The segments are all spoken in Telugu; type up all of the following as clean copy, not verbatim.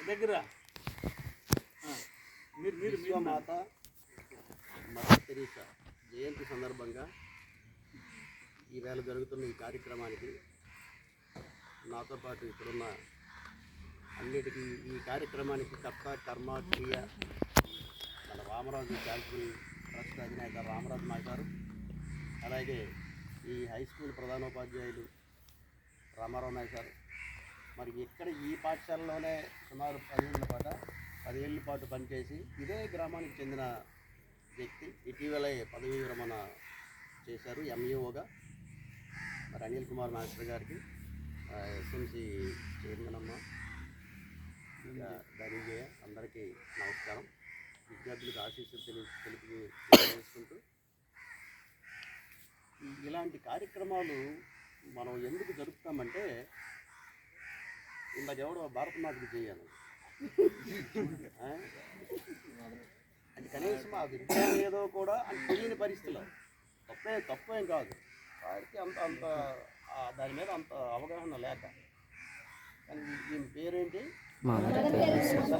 దగ్గర విశ్వమాత మదర్ తెరీసా జయంతి సందర్భంగా ఈవేళ జరుగుతున్న ఈ కార్యక్రమానికి నాతో పాటు ఇక్కడున్న అన్నిటికీ ఈ కార్యక్రమానికి కర్త కర్మ క్రియ మన రామరాజు చారిటబుల్ ట్రస్ట్ అధినేత రామరాజు నాయక్ గారు, అలాగే ఈ హై స్కూల్ ప్రధానోపాధ్యాయులు రామారావు నాయక్ గారు, మరి ఇక్కడ ఈ పాఠశాలలోనే సుమారు 10 ఏళ్ల పాటు పనిచేసి ఇదే గ్రామానికి చెందిన వ్యక్తి ఇటీవలే పదవీ విరమణ చేశారు ఎంఈఓగా. మరి అనిల్ కుమార్ మాస్టర్ గారికి, ఎస్ఎంసి చైర్మన్ అమ్మ ధనంజయ అందరికీ నమస్కారం. విద్యార్థులకు ఆశీస్సులు తెలియజేసుకుంటూ ఇలాంటి కార్యక్రమాలు మనం ఎందుకు జరుపుతామంటే, ఇందాక ఎవడో భారతమాతకి చేయాలి అది కనీసం ఆ విద్య ఏదో కూడా అని తెలియని పరిస్థితిలో తప్పేం కాదు, వారికి అంత దాని మీద అంత అవగాహన లేక. కానీ దీని పేరేంటి తెలుసా?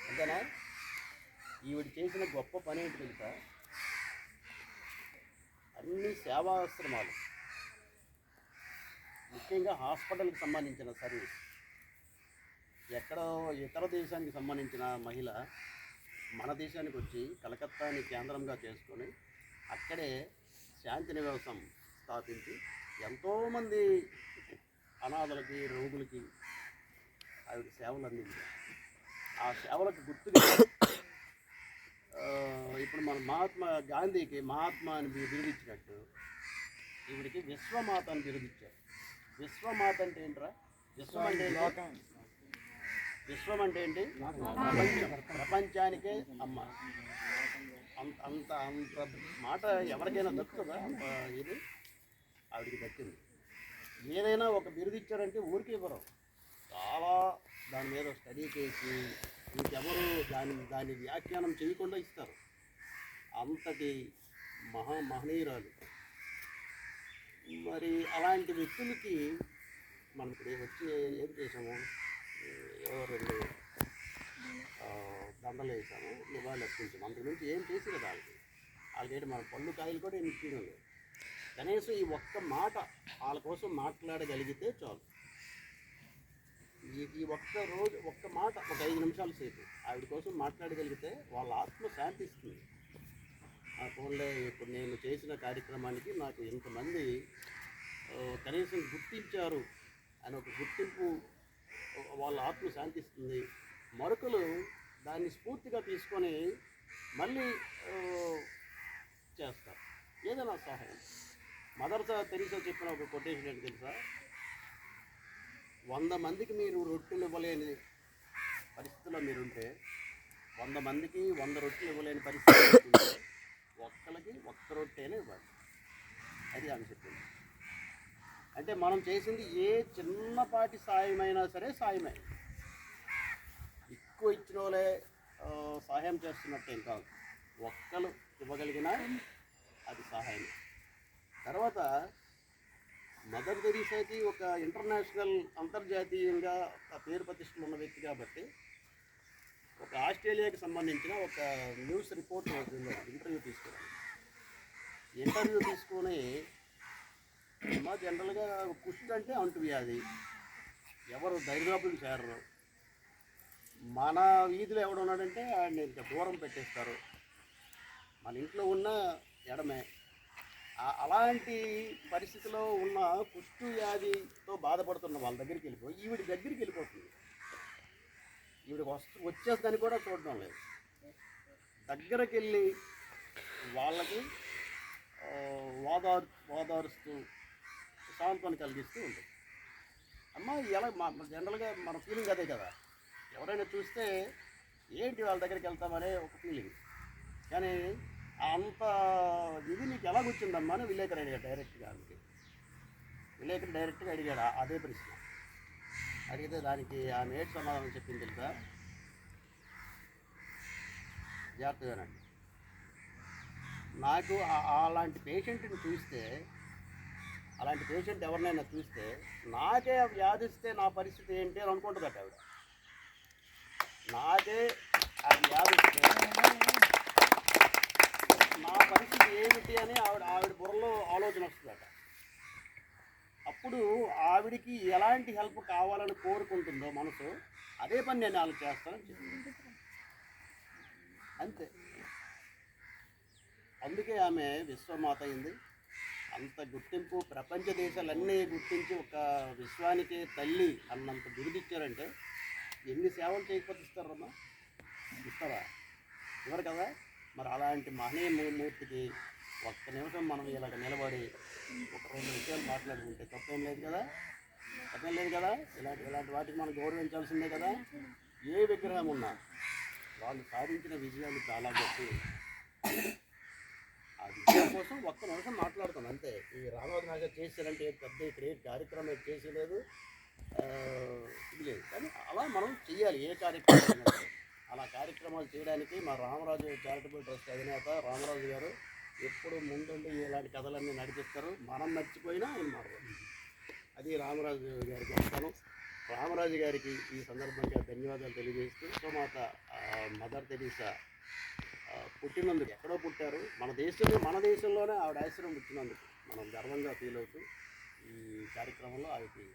అంతేనా? ఈవిడ చేసిన గొప్ప పని ఏంటి తెలుసా? అన్ని సేవాశ్రమాలు, ముఖ్యంగా హాస్పిటల్కి సంబంధించిన సర్వీస్, ఎక్కడో ఇతర దేశానికి సంబంధించిన మహిళ మన దేశానికి వచ్చి కలకత్తాని కేంద్రంగా చేసుకొని అక్కడే శాంతి నివాసం స్థాపించి ఎంతోమంది అనాథలకి రోగులకి ఆవిడ సేవలు అందించారు. ఆ సేవలకు గుర్తుగా ఇప్పుడు మన మహాత్మా గాంధీకి మహాత్మా అని బిరుదిచ్చినట్టు ఈవిడికి విశ్వమాత అని బిరుదిచ్చారు. విశ్వమాత అంటే ఏంట్రా? విశ్వం అంటే విశ్వం అంటే ఏంటి? ప్రపంచానికే అమ్మ. అంత మాట ఎవరికైనా దక్కుతుందా? అంత ఇది ఆవిడికి దక్కింది. ఏదైనా ఒక బిరుదిచ్చారంటే ఊరికి ఇవ్వరు, చాలా దాని మీద స్టడీ చేసి ఇంకెవరు దాని వ్యాఖ్యానం చేయకుండా ఇస్తారు. అంతటి మహనీయురాలు. మరి అలాంటి వ్యక్తులకి మనం ఇప్పుడు వచ్చి ఏం చేసాము, ఎవరు దండలు వేసాము, నివాళులు అర్పించాము. అంతకు నుంచి ఏం చేసి కదా వాళ్ళకి మన పళ్ళు కాయలు కూడా ఏమి ఇచ్చేయడం లేదు. కనీసం ఈ ఒక్క మాట వాళ్ళ కోసం మాట్లాడగలిగితే చాలు. ఈ ఒక్క మాట ఒక 5 నిమిషాల సేపు ఆవిడ కోసం మాట్లాడగలిగితే వాళ్ళ ఆత్మ శాంతిస్తుంది. ఆ ఫోన్లో ఇప్పుడు నేను చేసిన కార్యక్రమానికి నాకు ఇంతమంది కనీసం గుర్తించారు అని ఒక గుర్తింపు, వాళ్ళ ఆత్మ శాంతిస్తుంది. మరొకరు దాన్ని స్ఫూర్తిగా తీసుకొని మళ్ళీ చేస్తారు ఏదైనా సహాయం. మదర్ తెరీసా చెప్పిన ఒక కొటేషన్ ఏంటి తెలుసా? 100 మందికి మీరు రొట్టెలు ఇవ్వలేని పరిస్థితిలో మీరుంటే, 100 మందికి 100 రొట్టెలు ఇవ్వలేని పరిస్థితి ఉంటే, ఒక్కరికి ఒక్క రొట్టెనే ఇవ్వాలి. అది ఆమె చెప్పింది. అంటే మనం చేసింది ఏ చిన్నపాటి సాయమైనా సరే సాయమే. ఎక్కువ ఇచ్చిన వాళ్ళే సహాయం చేస్తున్నట్టేం కాదు. ఒక్కరు ఇవ్వగలిగినా అది సహాయం. తర్వాత మదర్ తెరీసాకి ఒక ఇంటర్నేషనల్ అంతర్జాతీయంగా పేరు ప్రతిష్టలు ఉన్న వ్యక్తి కాబట్టి ఒక ఆస్ట్రేలియాకి సంబంధించిన ఒక న్యూస్ రిపోర్ట్ ఇంటర్వ్యూ తీసుకొని జనరల్గా కుష్టు అంటే అంటువ్యాధి, ఎవరు దరిదాపులు చేరరు. మన వీధిలో ఎవడున్నాడంటే ఆయన ఇంకా దూరం పెట్టేస్తారు, మన ఇంట్లో ఉన్న ఎడమే. అలాంటి పరిస్థితిలో ఉన్న కుష్టు వ్యాధితో బాధపడుతున్న వాళ్ళ దగ్గరికి వెళ్ళిపోయి ఈవిడి దగ్గరికి వెళ్ళిపోతుంది. ఈవిడికి వచ్చేస్తుందని కూడా చూడడం లేదు. దగ్గరికి వెళ్ళి వాళ్ళకి ఓదారుస్తూ సాంత్వన కలిగిస్తూ ఉంటుంది. అమ్మ ఎలా జనరల్గా మన ఫీలింగ్ అదే కదా. ఎవరైనా చూస్తే ఏంటి వాళ్ళ దగ్గరికి వెళ్తామనే ఒక ఫీలింగ్. కానీ అంత ఇది నీకు ఎలా కూర్చుందమ్మా అని విలేకరు అడిగాడు డైరెక్ట్గా. డైరెక్ట్గా అడిగాడు అదే ప్రశ్న. అడిగితే దానికి ఆమె ఏంటి సమాధానం చెప్పింది తెలుసా? జాగ్రత్తగానండి, నాకు అలాంటి పేషెంట్ని చూస్తే అలాంటి పేషెంట్ ఎవరినైనా చూస్తే నాకే వ్యాధిస్తే నా పరిస్థితి ఏంటి అని అనుకుంటుందట ఆవిడ. నాకే ఆ వ్యాధిస్తే నా పరిస్థితి ఏమిటి అని ఆవిడ బుర్రలో ఆలోచన వస్తుందట. అప్పుడు ఆవిడికి ఎలాంటి హెల్ప్ కావాలని కోరుకుంటుందో మనసు, అదే పని నేను వాళ్ళకి చేస్తానని చెప్పింది. అంతే. అందుకే ఆమె విశ్వమాత అయింది. అంత గుర్తింపు ప్రపంచ దేశాలన్నీ గుర్తించి ఒక విశ్వానికి తల్లి అన్నంత బిరుదిచ్చారంటే ఎన్ని సేవలు చేయకపోతే ఇస్తారమ్మా? ఇస్తారా? ఇవ్వరు కదా. మరి అలాంటి మహనీయమూర్తికి ఒక్క నిమిషం మనం ఇలాగ నిలబడి ఒక 2 విషయాలు మాట్లాడుకుంటే తప్పేం లేదు కదా. తప్పేం లేదు కదా. ఇలాంటి వాటికి మనం గౌరవించాల్సిందే కదా. ఏ విగ్రహం ఉన్నా వాళ్ళు సాధించిన విజయాలు చాలా గొప్ప. ఆ విజయం కోసం ఒక్క నిమిషం మాట్లాడుతాం అంతే. ఈ రామోజీ నగర్ చేశారంటే పెద్ద ఇక్కడ ఏ కార్యక్రమం చేసేలేదు, ఇది లేదు. కానీ అలా మనం చెయ్యాలి. ఏ కార్యక్రమం అలా కార్యక్రమాలు చేయడానికి మా రామరాజు చారిటబుల్ ట్రస్ట్ అధినేత రామరాజు గారు ఎప్పుడు ముందుండి ఇలాంటి కథలన్నీ నడిపిస్తారు. మనం మర్చిపోయినా ఆయన మాట్లాడు. అది రామరాజు గారికి చెప్తాను. రామరాజు గారికి ఈ సందర్భంగా ధన్యవాదాలు తెలియజేస్తూ, విశ్వమాత మదర్ తెరీసా పుట్టినందుకు, ఎక్కడో పుట్టారు మన దేశంలోనే ఆవిడ ఆశ్రమం పుట్టినందుకు మనం గర్వంగా ఫీల్ అవుతూ ఈ కార్యక్రమంలో ఆవిడకి